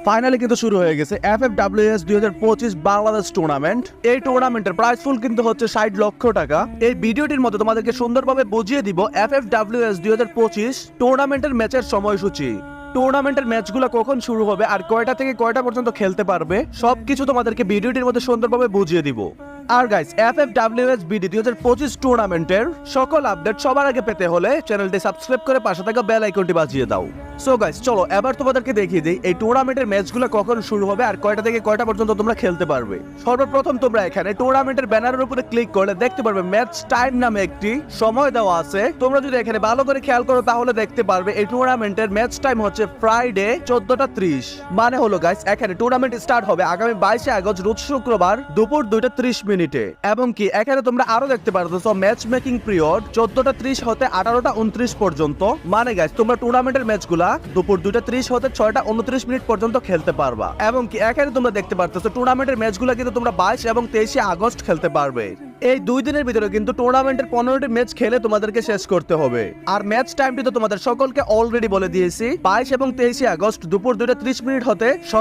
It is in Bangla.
ফাইনালি কিন্তু শুরু হয়ে গেছে FFWS 2025 বাংলাদেশ টুর্নামেন্ট। এই টুর্নামেন্টের প্রাইজ ফুল কিন্তু হচ্ছে 60 লক্ষ টাকা। এই ভিডিওটির মধ্যে তোমাদেরকে সুন্দরভাবে বুঝিয়ে দিব FFWS 2025 টুর্নামেন্টের ম্যাচের সময়সূচি, টুর্নামেন্টের ম্যাচগুলো কখন শুরু হবে আর কয়টা থেকে কয়টা পর্যন্ত খেলতে পারবে, সবকিছু তোমাদেরকে ভিডিওটির মধ্যে সুন্দরভাবে বুঝিয়ে দিব। আর গাইস, FFWS BD 2025 টুর্নামেন্টের সকল আপডেট সবার আগে পেতে হলে চ্যানেলটি সাবস্ক্রাইব করে পাশে থাকা বেল আইকনটি বাজিয়ে দাও। সো গাইস, চলো এবার তোমাদেরকে দেখিয়ে দিই এই টুর্নামেন্টের ম্যাচগুলো কখন শুরু হবে আর কয়টা থেকে কয়টা পর্যন্ত তোমরা খেলতে পারবে। সর্বপ্রথম তোমরা এখানে টুর্নামেন্টের ব্যানারের উপরে ক্লিক করলে দেখতে পারবে ম্যাচ টাইম নামে একটি সময় দেওয়া আছে। তোমরা যদি এখানে ভালো করে খেয়াল করো তাহলে দেখতে পারবে এই টুর্নামেন্টের ম্যাচ টাইম হচ্ছে ফ্রাইডে 14:30। মানে হলো গাইস, এখানে টুর্নামেন্ট স্টার্ট হবে আগামী 22 আগস্ট রোজ শুক্রবার দুপুর 2:30 মিনিটে। এবং কি এখানে তোমরা আরো দেখতে পারতেছো ম্যাচ মেকিং পিরিয়ড 14:30 হতে 18:29 পর্যন্ত। মানে গাইস, তোমরা টুর্নামেন্টের ম্যাচগুলা দুপুর 2:30 হতে 6:29 মিনিট পর্যন্ত খেলতে পারবা। এবং কি এখানে তোমরা দেখতে পারতেছো টুর্নামেন্টের ম্যাচগুলা কিন্তু তোমরা 22 এবং 23 আগস্ট খেলতে পারবে। এই 2 দিনের ভিতরে কিন্তু টুর্নামেন্টের 15টি ম্যাচ খেলে তোমাদেরকে শেষ করতে হবে। আর ম্যাচ টাইমটি তো তোমাদের সকলকে অলরেডি বলে দিয়েছি, 22 এবং 23 আগস্ট দুপুর 2:30 মিনিট হতে